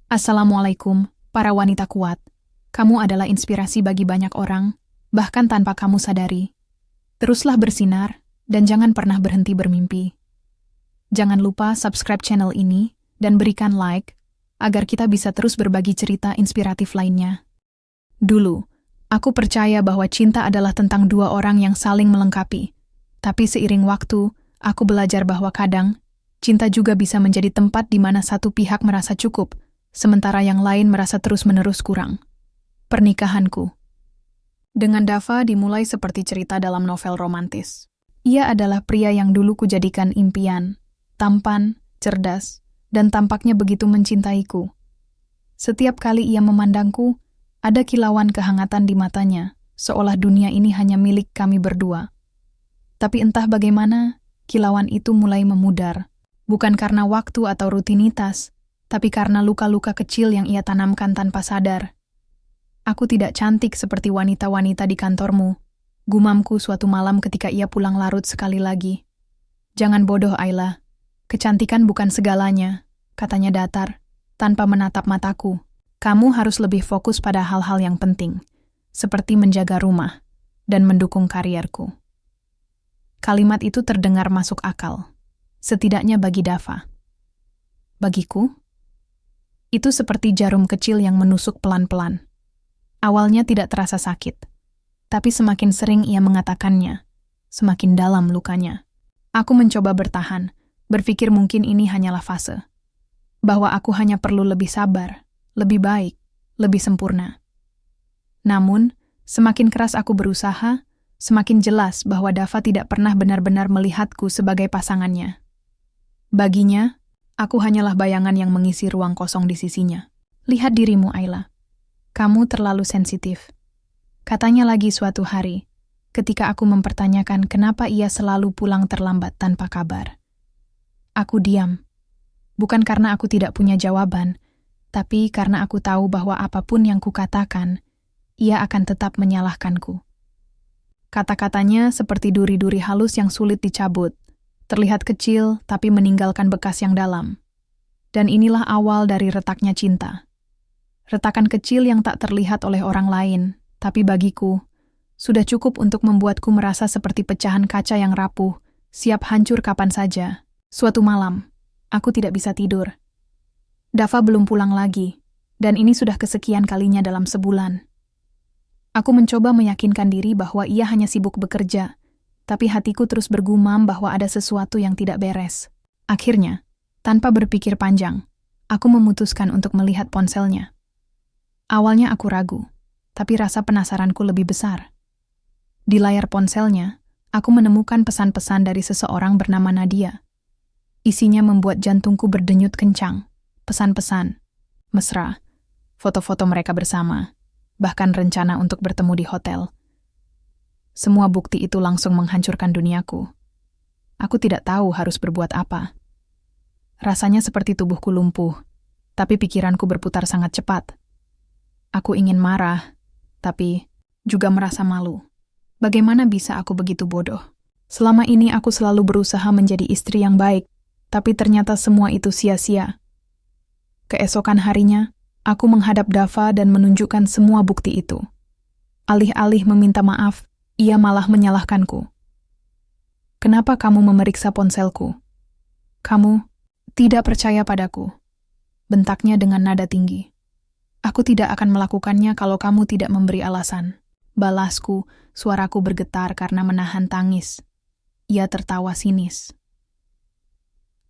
Assalamualaikum, para wanita kuat. Kamu adalah inspirasi bagi banyak orang, bahkan tanpa kamu sadari. Teruslah bersinar, dan jangan pernah berhenti bermimpi. Jangan lupa subscribe channel ini, dan berikan like, agar kita bisa terus berbagi cerita inspiratif lainnya. Dulu, aku percaya bahwa cinta adalah tentang dua orang yang saling melengkapi. Tapi seiring waktu, aku belajar bahwa kadang, cinta juga bisa menjadi tempat di mana satu pihak merasa cukup, sementara yang lain merasa terus-menerus kurang. Pernikahanku dengan Dava dimulai seperti cerita dalam novel romantis. Ia adalah pria yang dulu kujadikan impian, tampan, cerdas, dan tampaknya begitu mencintaiku. Setiap kali ia memandangku, ada kilauan kehangatan di matanya, seolah dunia ini hanya milik kami berdua. Tapi entah bagaimana, kilauan itu mulai memudar, bukan karena waktu atau rutinitas, tapi karena luka-luka kecil yang ia tanamkan tanpa sadar. Aku tidak cantik seperti wanita-wanita di kantormu, gumamku suatu malam ketika ia pulang larut sekali lagi. Jangan bodoh, Ayla. Kecantikan bukan segalanya, katanya datar, tanpa menatap mataku. Kamu harus lebih fokus pada hal-hal yang penting, seperti menjaga rumah dan mendukung karierku. Kalimat itu terdengar masuk akal, setidaknya bagi Dava. Bagiku, itu seperti jarum kecil yang menusuk pelan-pelan. Awalnya tidak terasa sakit, tapi semakin sering ia mengatakannya, semakin dalam lukanya. Aku mencoba bertahan, berpikir mungkin ini hanyalah fase. Bahwa aku hanya perlu lebih sabar, lebih baik, lebih sempurna. Namun, semakin keras aku berusaha, semakin jelas bahwa Dava tidak pernah benar-benar melihatku sebagai pasangannya. Baginya, aku hanyalah bayangan yang mengisi ruang kosong di sisinya. Lihat dirimu, Ayla. Kamu terlalu sensitif. Katanya lagi suatu hari, ketika aku mempertanyakan kenapa ia selalu pulang terlambat tanpa kabar. Aku diam. Bukan karena aku tidak punya jawaban, tapi karena aku tahu bahwa apapun yang kukatakan, ia akan tetap menyalahkanku. Kata-katanya seperti duri-duri halus yang sulit dicabut, terlihat kecil tapi meninggalkan bekas yang dalam. Dan inilah awal dari retaknya cinta. Retakan kecil yang tak terlihat oleh orang lain, tapi bagiku, sudah cukup untuk membuatku merasa seperti pecahan kaca yang rapuh, siap hancur kapan saja. Suatu malam, aku tidak bisa tidur. Dava belum pulang lagi, dan ini sudah kesekian kalinya dalam sebulan. Aku mencoba meyakinkan diri bahwa ia hanya sibuk bekerja, tapi hatiku terus bergumam bahwa ada sesuatu yang tidak beres. Akhirnya, tanpa berpikir panjang, aku memutuskan untuk melihat ponselnya. Awalnya aku ragu, tapi rasa penasaranku lebih besar. Di layar ponselnya, aku menemukan pesan-pesan dari seseorang bernama Nadia. Isinya membuat jantungku berdenyut kencang. Pesan-pesan, mesra, foto-foto mereka bersama, bahkan rencana untuk bertemu di hotel. Semua bukti itu langsung menghancurkan duniaku. Aku tidak tahu harus berbuat apa. Rasanya seperti tubuhku lumpuh, tapi pikiranku berputar sangat cepat. Aku ingin marah, tapi juga merasa malu. Bagaimana bisa aku begitu bodoh? Selama ini aku selalu berusaha menjadi istri yang baik, tapi ternyata semua itu sia-sia. Keesokan harinya, aku menghadap Dava dan menunjukkan semua bukti itu. Alih-alih meminta maaf, ia malah menyalahkanku. Kenapa kamu memeriksa ponselku? Kamu tidak percaya padaku, bentaknya dengan nada tinggi. Aku tidak akan melakukannya kalau kamu tidak memberi alasan. Balasku, suaraku bergetar karena menahan tangis. Ia tertawa sinis.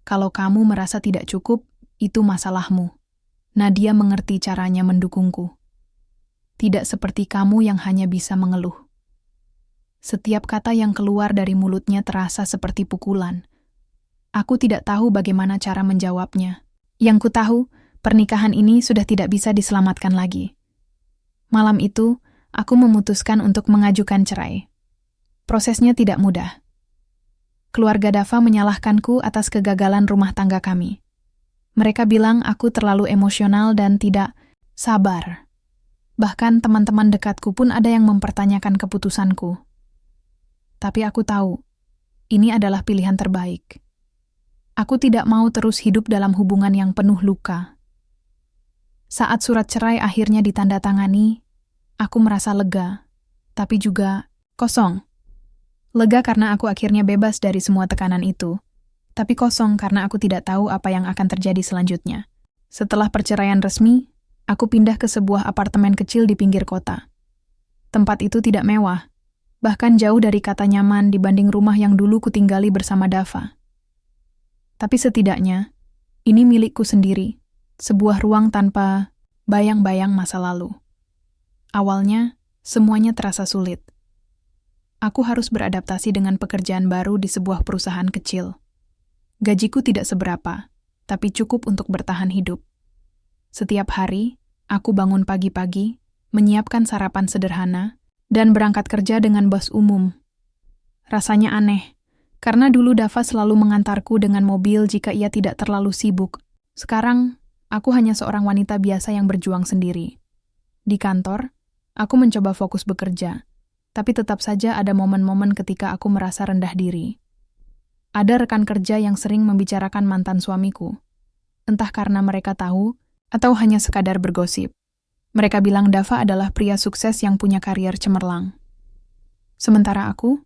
Kalau kamu merasa tidak cukup, itu masalahmu. Nadia mengerti caranya mendukungku. Tidak seperti kamu yang hanya bisa mengeluh. Setiap kata yang keluar dari mulutnya terasa seperti pukulan. Aku tidak tahu bagaimana cara menjawabnya. Yang ku tahu, pernikahan ini sudah tidak bisa diselamatkan lagi. Malam itu, aku memutuskan untuk mengajukan cerai. Prosesnya tidak mudah. Keluarga Dava menyalahkanku atas kegagalan rumah tangga kami. Mereka bilang aku terlalu emosional dan tidak sabar. Bahkan teman-teman dekatku pun ada yang mempertanyakan keputusanku. Tapi aku tahu, ini adalah pilihan terbaik. Aku tidak mau terus hidup dalam hubungan yang penuh luka. Saat surat cerai akhirnya ditandatangani, aku merasa lega, tapi juga kosong. Lega karena aku akhirnya bebas dari semua tekanan itu, tapi kosong karena aku tidak tahu apa yang akan terjadi selanjutnya. Setelah perceraian resmi, aku pindah ke sebuah apartemen kecil di pinggir kota. Tempat itu tidak mewah, bahkan jauh dari kata nyaman dibanding rumah yang dulu kutinggali bersama Dava. Tapi setidaknya, ini milikku sendiri, sebuah ruang tanpa bayang-bayang masa lalu. Awalnya, semuanya terasa sulit. Aku harus beradaptasi dengan pekerjaan baru di sebuah perusahaan kecil. Gajiku tidak seberapa, tapi cukup untuk bertahan hidup. Setiap hari, aku bangun pagi-pagi, menyiapkan sarapan sederhana, dan berangkat kerja dengan bus umum. Rasanya aneh, karena dulu Dava selalu mengantarku dengan mobil jika ia tidak terlalu sibuk. Sekarang, aku hanya seorang wanita biasa yang berjuang sendiri. Di kantor, aku mencoba fokus bekerja, tapi tetap saja ada momen-momen ketika aku merasa rendah diri. Ada rekan kerja yang sering membicarakan mantan suamiku, entah karena mereka tahu atau hanya sekadar bergosip. Mereka bilang Dava adalah pria sukses yang punya karier cemerlang. Sementara aku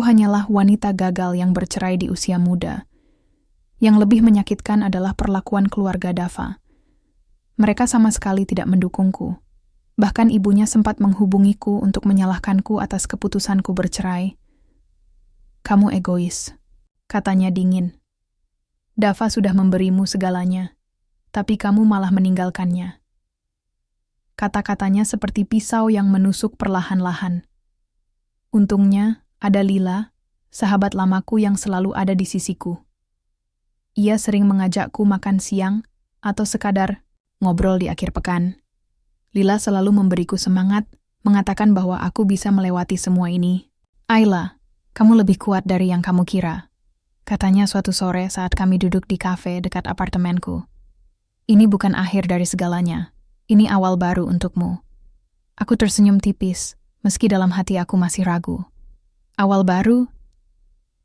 hanyalah wanita gagal yang bercerai di usia muda. Yang lebih menyakitkan adalah perlakuan keluarga Dava. Mereka sama sekali tidak mendukungku. Bahkan ibunya sempat menghubungiku untuk menyalahkanku atas keputusanku bercerai. "Kamu egois," katanya dingin. "Dava sudah memberimu segalanya, tapi kamu malah meninggalkannya." Kata-katanya seperti pisau yang menusuk perlahan-lahan. Untungnya, ada Lila, sahabat lamaku yang selalu ada di sisiku. Ia sering mengajakku makan siang atau sekadar ngobrol di akhir pekan. Lila selalu memberiku semangat, mengatakan bahwa aku bisa melewati semua ini. "Ayla, kamu lebih kuat dari yang kamu kira," katanya suatu sore saat kami duduk di kafe dekat apartemenku. "Ini bukan akhir dari segalanya. Ini awal baru untukmu." Aku tersenyum tipis, meski dalam hati aku masih ragu. Awal baru?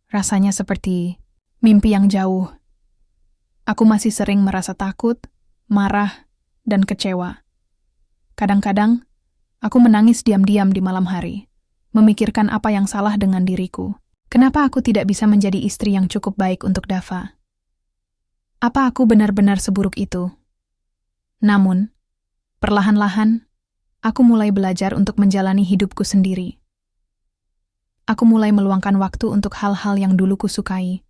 Rasanya seperti mimpi yang jauh. Aku masih sering merasa takut, marah, dan kecewa. Kadang-kadang, aku menangis diam-diam di malam hari, memikirkan apa yang salah dengan diriku. Kenapa aku tidak bisa menjadi istri yang cukup baik untuk Dava? Apa aku benar-benar seburuk itu? Namun, perlahan-lahan, aku mulai belajar untuk menjalani hidupku sendiri. Aku mulai meluangkan waktu untuk hal-hal yang dulu kusukai,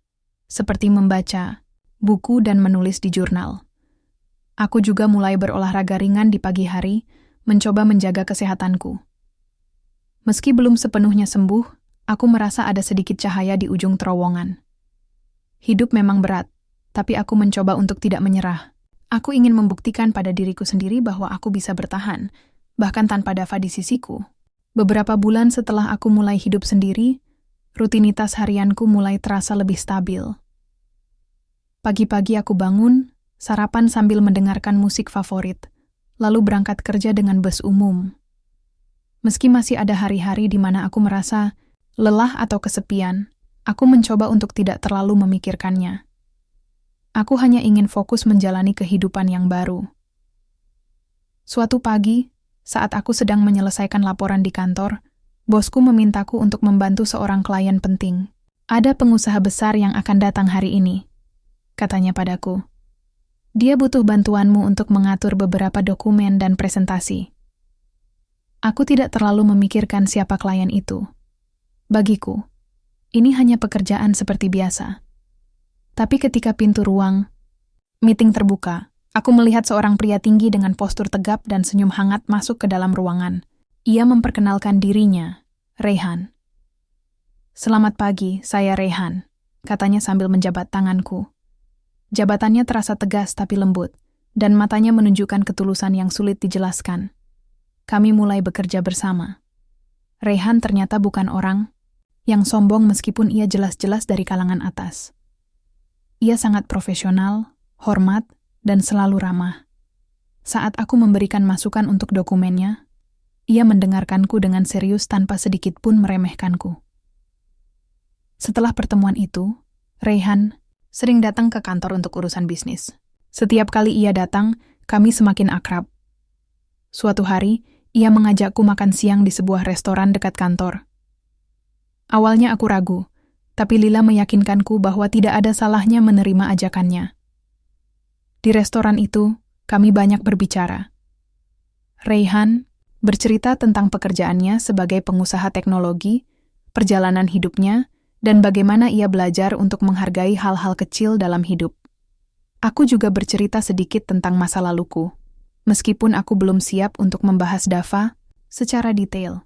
seperti membaca buku dan menulis di jurnal. Aku juga mulai berolahraga ringan di pagi hari, mencoba menjaga kesehatanku. Meski belum sepenuhnya sembuh, aku merasa ada sedikit cahaya di ujung terowongan. Hidup memang berat, tapi aku mencoba untuk tidak menyerah. Aku ingin membuktikan pada diriku sendiri bahwa aku bisa bertahan, bahkan tanpa Dava di sisiku. Beberapa bulan setelah aku mulai hidup sendiri, rutinitas harianku mulai terasa lebih stabil. Pagi-pagi aku bangun, sarapan sambil mendengarkan musik favorit, lalu berangkat kerja dengan bus umum. Meski masih ada hari-hari di mana aku merasa lelah atau kesepian, aku mencoba untuk tidak terlalu memikirkannya. Aku hanya ingin fokus menjalani kehidupan yang baru. Suatu pagi, saat aku sedang menyelesaikan laporan di kantor, bosku memintaku untuk membantu seorang klien penting. "Ada pengusaha besar yang akan datang hari ini," katanya padaku. "Dia butuh bantuanmu untuk mengatur beberapa dokumen dan presentasi." Aku tidak terlalu memikirkan siapa klien itu. Bagiku, ini hanya pekerjaan seperti biasa. Tapi ketika pintu ruang meeting terbuka, aku melihat seorang pria tinggi dengan postur tegap dan senyum hangat masuk ke dalam ruangan. Ia memperkenalkan dirinya, Rehan. "Selamat pagi, saya Rehan," katanya sambil menjabat tanganku. Jabatannya terasa tegas tapi lembut, dan matanya menunjukkan ketulusan yang sulit dijelaskan. Kami mulai bekerja bersama. Rehan ternyata bukan orang yang sombong meskipun ia jelas-jelas dari kalangan atas. Ia sangat profesional, hormat, dan selalu ramah. Saat aku memberikan masukan untuk dokumennya, ia mendengarkanku dengan serius tanpa sedikit pun meremehkanku. Setelah pertemuan itu, Rehan sering datang ke kantor untuk urusan bisnis. Setiap kali ia datang, kami semakin akrab. Suatu hari, ia mengajakku makan siang di sebuah restoran dekat kantor. Awalnya aku ragu, tapi Lila meyakinkanku bahwa tidak ada salahnya menerima ajakannya. Di restoran itu, kami banyak berbicara. Raihan bercerita tentang pekerjaannya sebagai pengusaha teknologi, perjalanan hidupnya, dan bagaimana ia belajar untuk menghargai hal-hal kecil dalam hidup. Aku juga bercerita sedikit tentang masa laluku, meskipun aku belum siap untuk membahas Dava secara detail.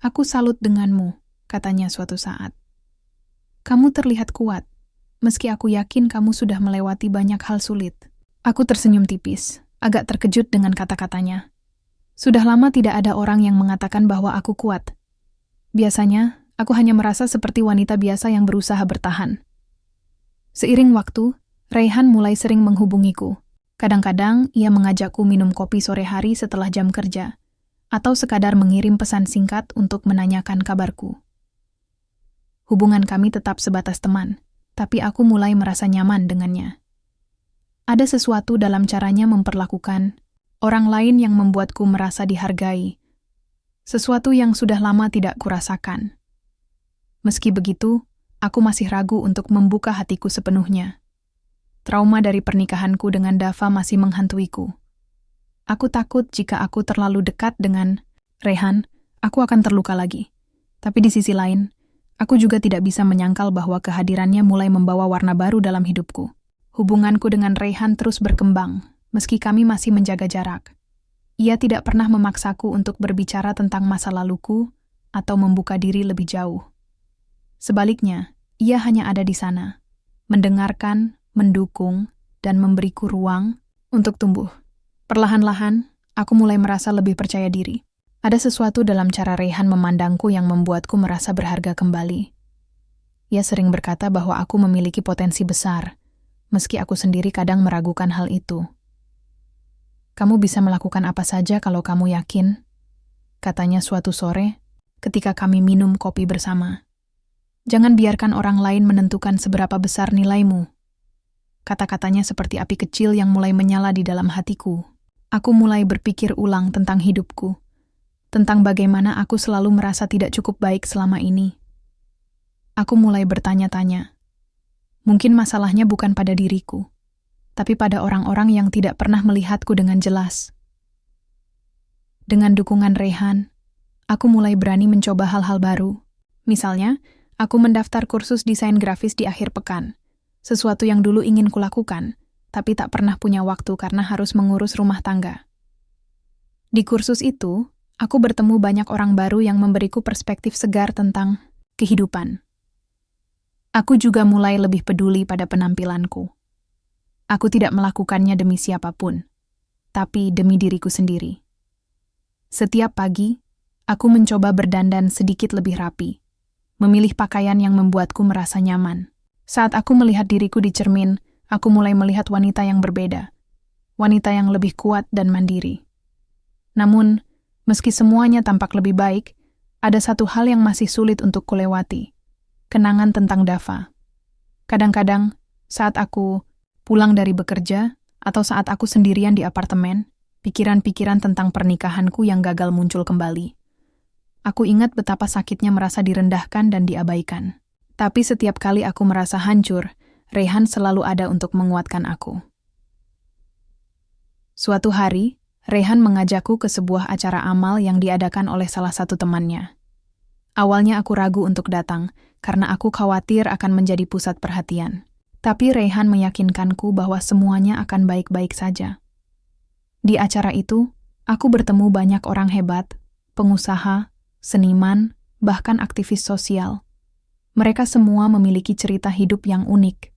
"Aku salut denganmu," katanya suatu saat. "Kamu terlihat kuat, meski aku yakin kamu sudah melewati banyak hal sulit." Aku tersenyum tipis, agak terkejut dengan kata-katanya. Sudah lama tidak ada orang yang mengatakan bahwa aku kuat. Biasanya, aku hanya merasa seperti wanita biasa yang berusaha bertahan. Seiring waktu, Raihan mulai sering menghubungiku. Kadang-kadang ia mengajakku minum kopi sore hari setelah jam kerja, atau sekadar mengirim pesan singkat untuk menanyakan kabarku. Hubungan kami tetap sebatas teman, tapi aku mulai merasa nyaman dengannya. Ada sesuatu dalam caranya memperlakukan orang lain yang membuatku merasa dihargai, sesuatu yang sudah lama tidak kurasakan. Meski begitu, aku masih ragu untuk membuka hatiku sepenuhnya. Trauma dari pernikahanku dengan Dava masih menghantuiku. Aku takut jika aku terlalu dekat dengan Raihan, aku akan terluka lagi. Tapi di sisi lain, aku juga tidak bisa menyangkal bahwa kehadirannya mulai membawa warna baru dalam hidupku. Hubunganku dengan Raihan terus berkembang, meski kami masih menjaga jarak. Ia tidak pernah memaksaku untuk berbicara tentang masa laluku atau membuka diri lebih jauh. Sebaliknya, ia hanya ada di sana, mendengarkan, mendukung, dan memberiku ruang untuk tumbuh. Perlahan-lahan, aku mulai merasa lebih percaya diri. Ada sesuatu dalam cara Raihan memandangku yang membuatku merasa berharga kembali. Ia sering berkata bahwa aku memiliki potensi besar, meski aku sendiri kadang meragukan hal itu. "Kamu bisa melakukan apa saja kalau kamu yakin," katanya suatu sore ketika kami minum kopi bersama. "Jangan biarkan orang lain menentukan seberapa besar nilaimu." Kata-katanya seperti api kecil yang mulai menyala di dalam hatiku. Aku mulai berpikir ulang tentang hidupku, tentang bagaimana aku selalu merasa tidak cukup baik selama ini. Aku mulai bertanya-tanya, mungkin masalahnya bukan pada diriku, tapi pada orang-orang yang tidak pernah melihatku dengan jelas. Dengan dukungan Raihan, aku mulai berani mencoba hal-hal baru. Misalnya, aku mendaftar kursus desain grafis di akhir pekan, sesuatu yang dulu ingin kulakukan, tapi tak pernah punya waktu karena harus mengurus rumah tangga. Di kursus itu, aku bertemu banyak orang baru yang memberiku perspektif segar tentang kehidupan. Aku juga mulai lebih peduli pada penampilanku. Aku tidak melakukannya demi siapapun, tapi demi diriku sendiri. Setiap pagi, aku mencoba berdandan sedikit lebih rapi, memilih pakaian yang membuatku merasa nyaman. Saat aku melihat diriku di cermin, aku mulai melihat wanita yang berbeda, wanita yang lebih kuat dan mandiri. Namun, meski semuanya tampak lebih baik, ada satu hal yang masih sulit untuk kulewati, kenangan tentang Dava. Kadang-kadang, saat aku pulang dari bekerja, atau saat aku sendirian di apartemen, pikiran-pikiran tentang pernikahanku yang gagal muncul kembali. Aku ingat betapa sakitnya merasa direndahkan dan diabaikan. Tapi setiap kali aku merasa hancur, Raihan selalu ada untuk menguatkan aku. Suatu hari, Raihan mengajakku ke sebuah acara amal yang diadakan oleh salah satu temannya. Awalnya aku ragu untuk datang, karena aku khawatir akan menjadi pusat perhatian. Tapi Raihan meyakinkanku bahwa semuanya akan baik-baik saja. Di acara itu, aku bertemu banyak orang hebat, pengusaha, seniman, bahkan aktivis sosial. Mereka semua memiliki cerita hidup yang unik,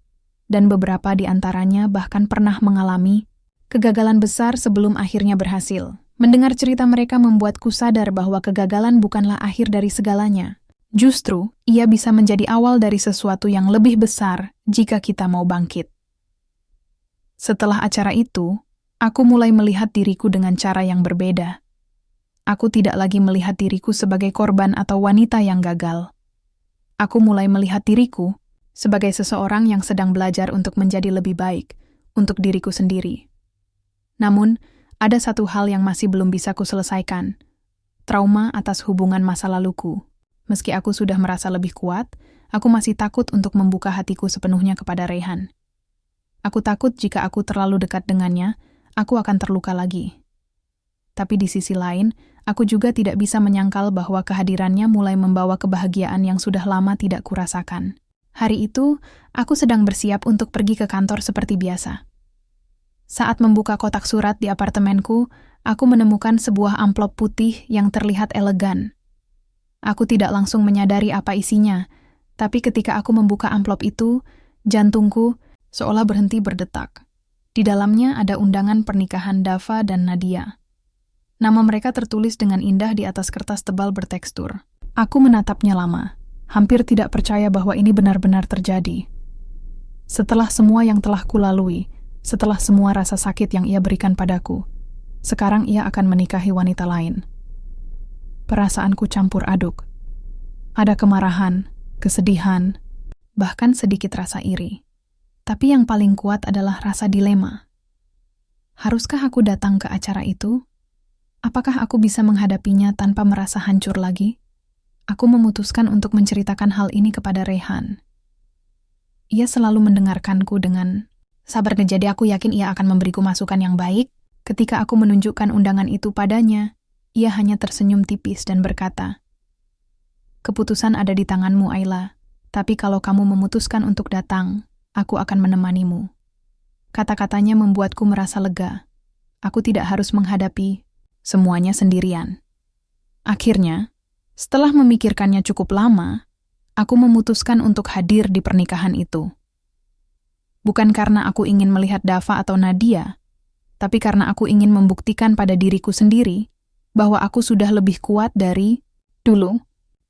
dan beberapa di antaranya bahkan pernah mengalami kegagalan besar sebelum akhirnya berhasil. Mendengar cerita mereka membuatku sadar bahwa kegagalan bukanlah akhir dari segalanya. Justru, ia bisa menjadi awal dari sesuatu yang lebih besar jika kita mau bangkit. Setelah acara itu, aku mulai melihat diriku dengan cara yang berbeda. Aku tidak lagi melihat diriku sebagai korban atau wanita yang gagal. Aku mulai melihat diriku sebagai seseorang yang sedang belajar untuk menjadi lebih baik untuk diriku sendiri. Namun, ada satu hal yang masih belum bisa kuselesaikan. Trauma atas hubungan masa laluku. Meski aku sudah merasa lebih kuat, aku masih takut untuk membuka hatiku sepenuhnya kepada Raihan. Aku takut jika aku terlalu dekat dengannya, aku akan terluka lagi. Tapi di sisi lain, aku juga tidak bisa menyangkal bahwa kehadirannya mulai membawa kebahagiaan yang sudah lama tidak kurasakan. Hari itu, aku sedang bersiap untuk pergi ke kantor seperti biasa. Saat membuka kotak surat di apartemenku, aku menemukan sebuah amplop putih yang terlihat elegan. Aku tidak langsung menyadari apa isinya, tapi ketika aku membuka amplop itu, jantungku seolah berhenti berdetak. Di dalamnya ada undangan pernikahan Dava dan Nadia. Nama mereka tertulis dengan indah di atas kertas tebal bertekstur. Aku menatapnya lama, hampir tidak percaya bahwa ini benar-benar terjadi. Setelah semua yang telah kulalui, setelah semua rasa sakit yang ia berikan padaku, sekarang ia akan menikahi wanita lain. Perasaanku campur aduk. Ada kemarahan, kesedihan, bahkan sedikit rasa iri. Tapi yang paling kuat adalah rasa dilema. Haruskah aku datang ke acara itu? Apakah aku bisa menghadapinya tanpa merasa hancur lagi? Aku memutuskan untuk menceritakan hal ini kepada Raihan. Ia selalu mendengarkanku dengan sabar, jadi aku yakin ia akan memberiku masukan yang baik. Ketika aku menunjukkan undangan itu padanya, ia hanya tersenyum tipis dan berkata, "Keputusan ada di tanganmu, Ayla. Tapi kalau kamu memutuskan untuk datang, aku akan menemanimu." Kata-katanya membuatku merasa lega. Aku tidak harus menghadapi semuanya sendirian. Akhirnya, setelah memikirkannya cukup lama, aku memutuskan untuk hadir di pernikahan itu. Bukan karena aku ingin melihat Dava atau Nadia, tapi karena aku ingin membuktikan pada diriku sendiri bahwa aku sudah lebih kuat dari dulu.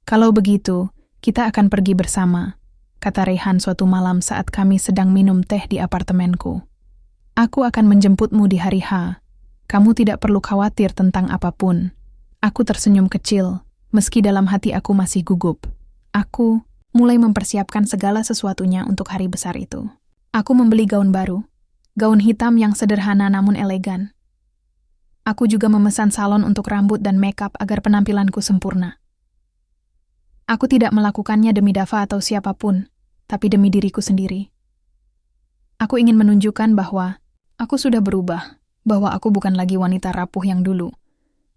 "Kalau begitu, kita akan pergi bersama," kata Raihan suatu malam saat kami sedang minum teh di apartemenku. "Aku akan menjemputmu di hari H. Kamu tidak perlu khawatir tentang apapun." Aku tersenyum kecil, meski dalam hati aku masih gugup. Aku mulai mempersiapkan segala sesuatunya untuk hari besar itu. Aku membeli gaun baru, gaun hitam yang sederhana namun elegan. Aku juga memesan salon untuk rambut dan makeup agar penampilanku sempurna. Aku tidak melakukannya demi Dava atau siapapun, tapi demi diriku sendiri. Aku ingin menunjukkan bahwa aku sudah berubah, bahwa aku bukan lagi wanita rapuh yang dulu.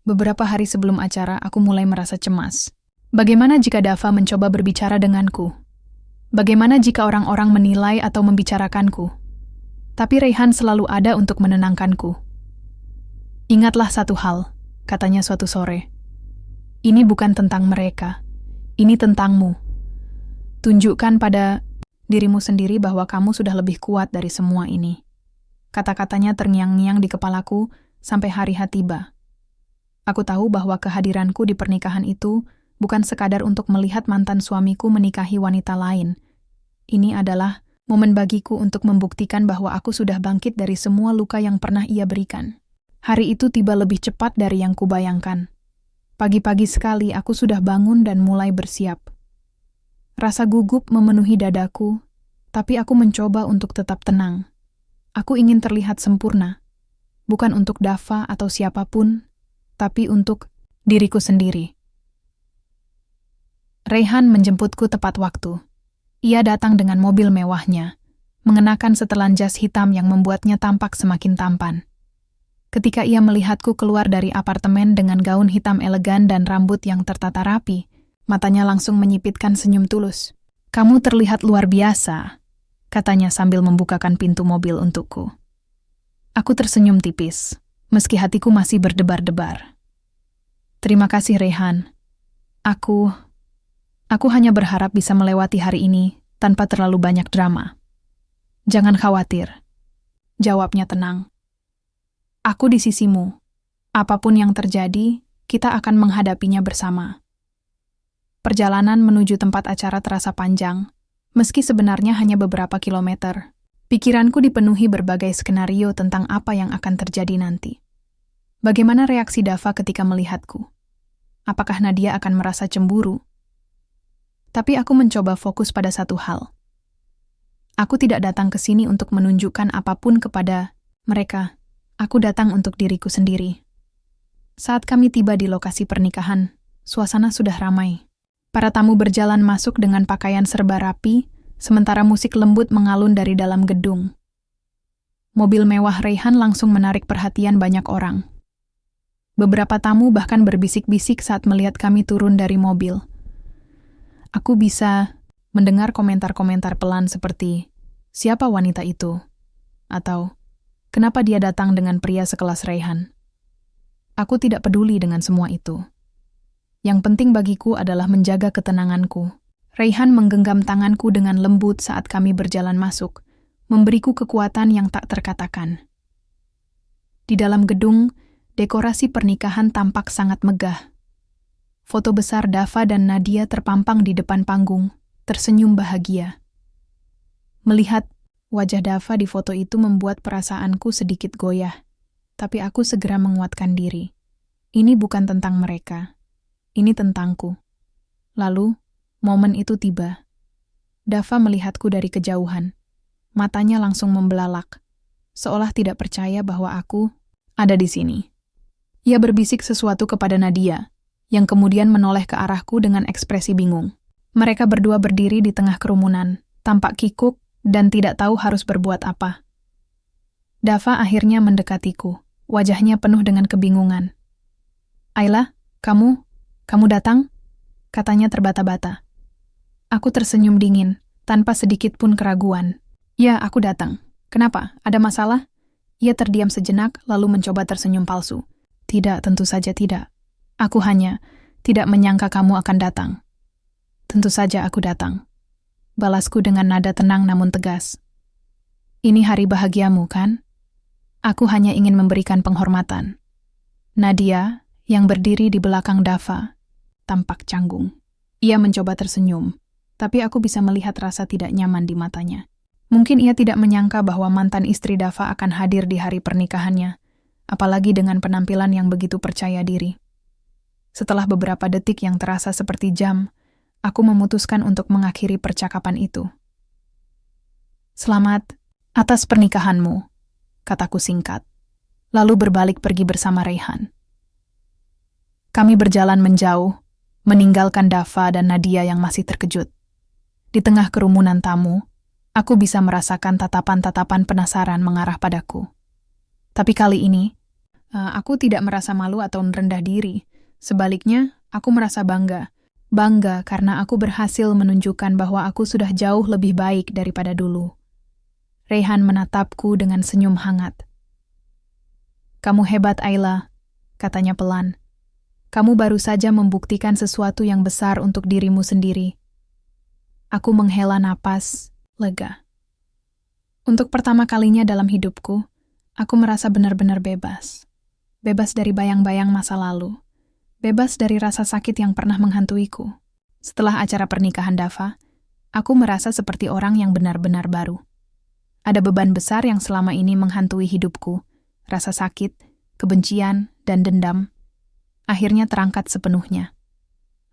Beberapa hari sebelum acara, aku mulai merasa cemas. Bagaimana jika Dava mencoba berbicara denganku? Bagaimana jika orang-orang menilai atau membicarakanku? Tapi Raihan selalu ada untuk menenangkanku. "Ingatlah satu hal," katanya suatu sore. "Ini bukan tentang mereka. Ini tentangmu. Tunjukkan pada dirimu sendiri bahwa kamu sudah lebih kuat dari semua ini." Kata-katanya terngiang-ngiang di kepalaku sampai hari H tiba. Aku tahu bahwa kehadiranku di pernikahan itu bukan sekadar untuk melihat mantan suamiku menikahi wanita lain. Ini adalah momen bagiku untuk membuktikan bahwa aku sudah bangkit dari semua luka yang pernah ia berikan. Hari itu tiba lebih cepat dari yang kubayangkan. Pagi-pagi sekali aku sudah bangun dan mulai bersiap. Rasa gugup memenuhi dadaku, tapi aku mencoba untuk tetap tenang. Aku ingin terlihat sempurna, bukan untuk Dava atau siapapun, tapi untuk diriku sendiri. Raihan menjemputku tepat waktu. Ia datang dengan mobil mewahnya, mengenakan setelan jas hitam yang membuatnya tampak semakin tampan. Ketika ia melihatku keluar dari apartemen dengan gaun hitam elegan dan rambut yang tertata rapi, matanya langsung menyipitkan senyum tulus. "Kamu terlihat luar biasa," katanya sambil membukakan pintu mobil untukku. Aku tersenyum tipis, meski hatiku masih berdebar-debar. "Terima kasih, Raihan. Aku hanya berharap bisa melewati hari ini tanpa terlalu banyak drama." "Jangan khawatir," jawabnya tenang. "Aku di sisimu. Apapun yang terjadi, kita akan menghadapinya bersama." Perjalanan menuju tempat acara terasa panjang, meski sebenarnya hanya beberapa kilometer. Pikiranku dipenuhi berbagai skenario tentang apa yang akan terjadi nanti. Bagaimana reaksi Dava ketika melihatku? Apakah Nadia akan merasa cemburu? Tapi aku mencoba fokus pada satu hal. Aku tidak datang ke sini untuk menunjukkan apapun kepada mereka. Aku datang untuk diriku sendiri. Saat kami tiba di lokasi pernikahan, suasana sudah ramai. Para tamu berjalan masuk dengan pakaian serba rapi, sementara musik lembut mengalun dari dalam gedung. Mobil mewah Raihan langsung menarik perhatian banyak orang. Beberapa tamu bahkan berbisik-bisik saat melihat kami turun dari mobil. Aku bisa mendengar komentar-komentar pelan seperti, "Siapa wanita itu?" Atau, "Kenapa dia datang dengan pria sekelas Raihan?" Aku tidak peduli dengan semua itu. Yang penting bagiku adalah menjaga ketenanganku. Raihan menggenggam tanganku dengan lembut saat kami berjalan masuk, memberiku kekuatan yang tak terkatakan. Di dalam gedung, dekorasi pernikahan tampak sangat megah. Foto besar Dava dan Nadia terpampang di depan panggung, tersenyum bahagia. Melihat wajah Dava di foto itu membuat perasaanku sedikit goyah, tapi aku segera menguatkan diri. Ini bukan tentang mereka, ini tentangku. Lalu, momen itu tiba. Dava melihatku dari kejauhan. Matanya langsung membelalak, seolah tidak percaya bahwa aku ada di sini. Ia berbisik sesuatu kepada Nadia, yang kemudian menoleh ke arahku dengan ekspresi bingung. Mereka berdua berdiri di tengah kerumunan, tampak kikuk dan tidak tahu harus berbuat apa. Dava akhirnya mendekatiku, wajahnya penuh dengan kebingungan. "Ayla, kamu datang?" katanya terbata-bata. Aku tersenyum dingin, tanpa sedikit pun keraguan. "Ya, aku datang. Kenapa? Ada masalah?" Ia terdiam sejenak, lalu mencoba tersenyum palsu. "Tidak, tentu saja tidak. Aku hanya tidak menyangka kamu akan datang." "Tentu saja aku datang," balasku dengan nada tenang namun tegas. "Ini hari bahagiamu, kan? Aku hanya ingin memberikan penghormatan." Nadia, yang berdiri di belakang Dava, tampak canggung. Ia mencoba tersenyum, tapi aku bisa melihat rasa tidak nyaman di matanya. Mungkin ia tidak menyangka bahwa mantan istri Dava akan hadir di hari pernikahannya, apalagi dengan penampilan yang begitu percaya diri. Setelah beberapa detik yang terasa seperti jam, aku memutuskan untuk mengakhiri percakapan itu. "Selamat atas pernikahanmu," kataku singkat, lalu berbalik pergi bersama Raihan. Kami berjalan menjauh, meninggalkan Dava dan Nadia yang masih terkejut. Di tengah kerumunan tamu, aku bisa merasakan tatapan-tatapan penasaran mengarah padaku. Tapi kali ini, aku tidak merasa malu atau rendah diri. Sebaliknya, aku merasa bangga. Bangga karena aku berhasil menunjukkan bahwa aku sudah jauh lebih baik daripada dulu. Raihan menatapku dengan senyum hangat. "Kamu hebat, Ayla," katanya pelan. "Kamu baru saja membuktikan sesuatu yang besar untuk dirimu sendiri." Aku menghela napas, lega. Untuk pertama kalinya dalam hidupku, aku merasa benar-benar bebas. Bebas dari bayang-bayang masa lalu. Bebas dari rasa sakit yang pernah menghantuiku. Setelah acara pernikahan Dava, aku merasa seperti orang yang benar-benar baru. Ada beban besar yang selama ini menghantui hidupku, rasa sakit, kebencian, dan dendam. Akhirnya terangkat sepenuhnya.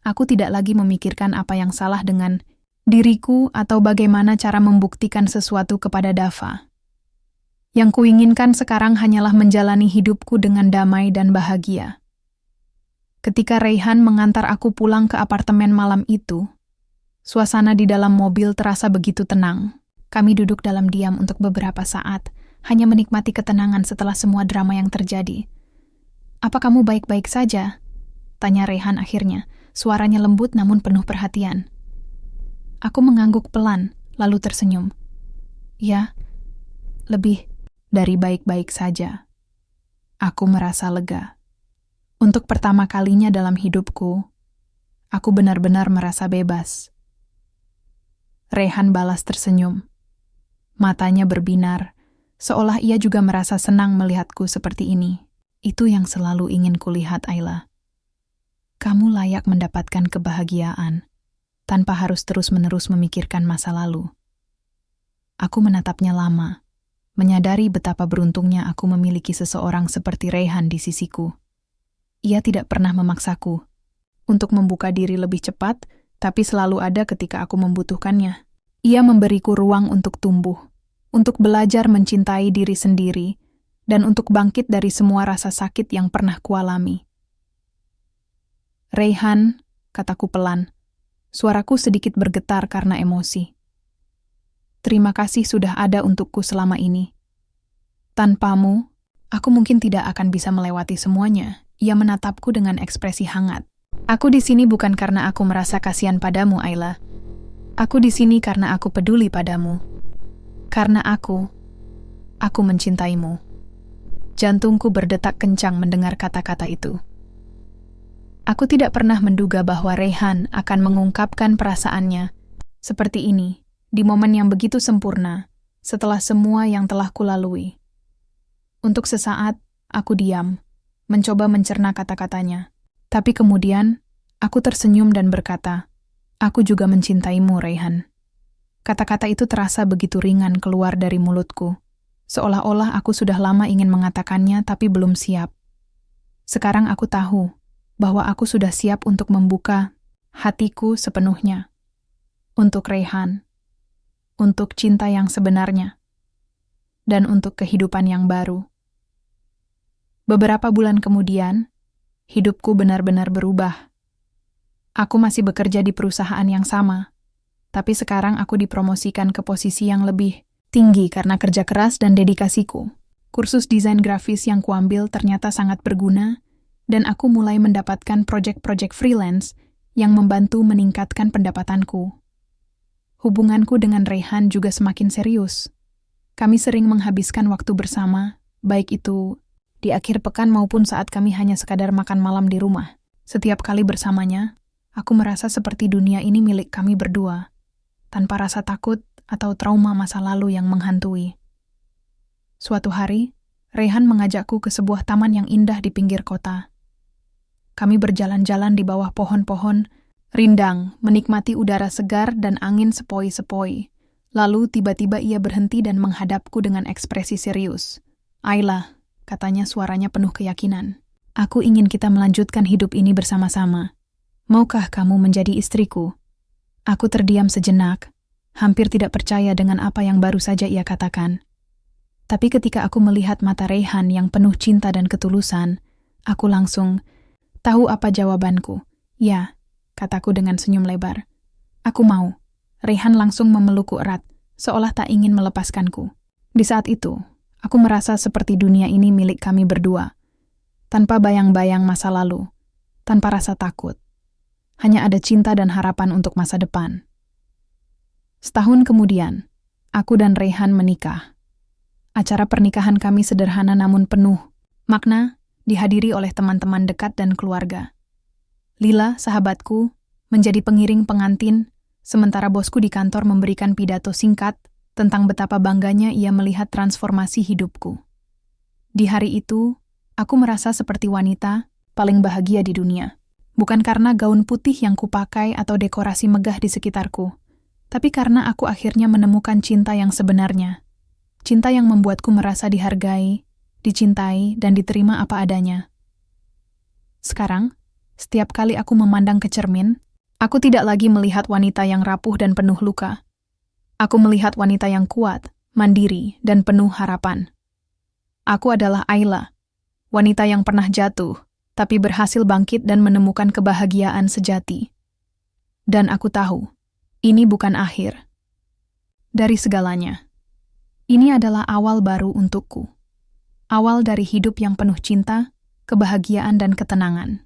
Aku tidak lagi memikirkan apa yang salah dengan diriku atau bagaimana cara membuktikan sesuatu kepada Dava. Yang kuinginkan sekarang hanyalah menjalani hidupku dengan damai dan bahagia. Ketika Raihan mengantar aku pulang ke apartemen malam itu, suasana di dalam mobil terasa begitu tenang. Kami duduk dalam diam untuk beberapa saat, hanya menikmati ketenangan setelah semua drama yang terjadi. "Apa kamu baik-baik saja?" tanya Raihan akhirnya, suaranya lembut namun penuh perhatian. Aku mengangguk pelan, lalu tersenyum. "Ya, lebih dari baik-baik saja." Aku merasa lega. Untuk pertama kalinya dalam hidupku, aku benar-benar merasa bebas. Raihan balas tersenyum. Matanya berbinar, seolah ia juga merasa senang melihatku seperti ini. "Itu yang selalu ingin kulihat, Ayla. Kamu layak mendapatkan kebahagiaan, tanpa harus terus-menerus memikirkan masa lalu." Aku menatapnya lama, menyadari betapa beruntungnya aku memiliki seseorang seperti Raihan di sisiku. Ia tidak pernah memaksaku untuk membuka diri lebih cepat, tapi selalu ada ketika aku membutuhkannya. Ia memberiku ruang untuk tumbuh, untuk belajar mencintai diri sendiri, dan untuk bangkit dari semua rasa sakit yang pernah kualami. "Raihan," kataku pelan. Suaraku sedikit bergetar karena emosi. "Terima kasih sudah ada untukku selama ini. Tanpamu, aku mungkin tidak akan bisa melewati semuanya." Ia menatapku dengan ekspresi hangat. "Aku di sini bukan karena aku merasa kasihan padamu, Ayla. Aku di sini karena aku peduli padamu. Karena aku mencintaimu." Jantungku berdetak kencang mendengar kata-kata itu. Aku tidak pernah menduga bahwa Raihan akan mengungkapkan perasaannya seperti ini, di momen yang begitu sempurna, setelah semua yang telah kulalui. Untuk sesaat, aku diam, mencoba mencerna kata-katanya. Tapi kemudian, aku tersenyum dan berkata, "Aku juga mencintaimu, Raihan." Kata-kata itu terasa begitu ringan keluar dari mulutku, seolah-olah aku sudah lama ingin mengatakannya tapi belum siap. Sekarang aku tahu bahwa aku sudah siap untuk membuka hatiku sepenuhnya. Untuk Raihan, untuk cinta yang sebenarnya, dan untuk kehidupan yang baru. Beberapa bulan kemudian, hidupku benar-benar berubah. Aku masih bekerja di perusahaan yang sama, tapi sekarang aku dipromosikan ke posisi yang lebih tinggi karena kerja keras dan dedikasiku. Kursus desain grafis yang kuambil ternyata sangat berguna, dan aku mulai mendapatkan proyek-proyek freelance yang membantu meningkatkan pendapatanku. Hubunganku dengan Raihan juga semakin serius. Kami sering menghabiskan waktu bersama, baik itu di akhir pekan maupun saat kami hanya sekadar makan malam di rumah. Setiap kali bersamanya, aku merasa seperti dunia ini milik kami berdua, tanpa rasa takut atau trauma masa lalu yang menghantui. Suatu hari, Raihan mengajakku ke sebuah taman yang indah di pinggir kota. Kami berjalan-jalan di bawah pohon-pohon rindang, menikmati udara segar dan angin sepoi-sepoi. Lalu tiba-tiba ia berhenti dan menghadapku dengan ekspresi serius. "Ayla," katanya suaranya penuh keyakinan. "Aku ingin kita melanjutkan hidup ini bersama-sama. Maukah kamu menjadi istriku?" Aku terdiam sejenak, hampir tidak percaya dengan apa yang baru saja ia katakan. Tapi ketika aku melihat mata Raihan yang penuh cinta dan ketulusan, aku langsung tahu apa jawabanku. "Ya," kataku dengan senyum lebar. "Aku mau." Raihan langsung memelukku erat, seolah tak ingin melepaskanku. Di saat itu, aku merasa seperti dunia ini milik kami berdua, tanpa bayang-bayang masa lalu, tanpa rasa takut. Hanya ada cinta dan harapan untuk masa depan. Setahun kemudian, aku dan Raihan menikah. Acara pernikahan kami sederhana namun penuh makna, dihadiri oleh teman-teman dekat dan keluarga. Lila, sahabatku, menjadi pengiring pengantin, sementara bosku di kantor memberikan pidato singkat tentang betapa bangganya ia melihat transformasi hidupku. Di hari itu, aku merasa seperti wanita paling bahagia di dunia. Bukan karena gaun putih yang kupakai atau dekorasi megah di sekitarku, tapi karena aku akhirnya menemukan cinta yang sebenarnya. Cinta yang membuatku merasa dihargai, dicintai, dan diterima apa adanya. Sekarang, setiap kali aku memandang ke cermin, aku tidak lagi melihat wanita yang rapuh dan penuh luka. Aku melihat wanita yang kuat, mandiri, dan penuh harapan. Aku adalah Ayla, wanita yang pernah jatuh, tapi berhasil bangkit dan menemukan kebahagiaan sejati. Dan aku tahu, ini bukan akhir dari segalanya. Ini adalah awal baru untukku. Awal dari hidup yang penuh cinta, kebahagiaan, dan ketenangan.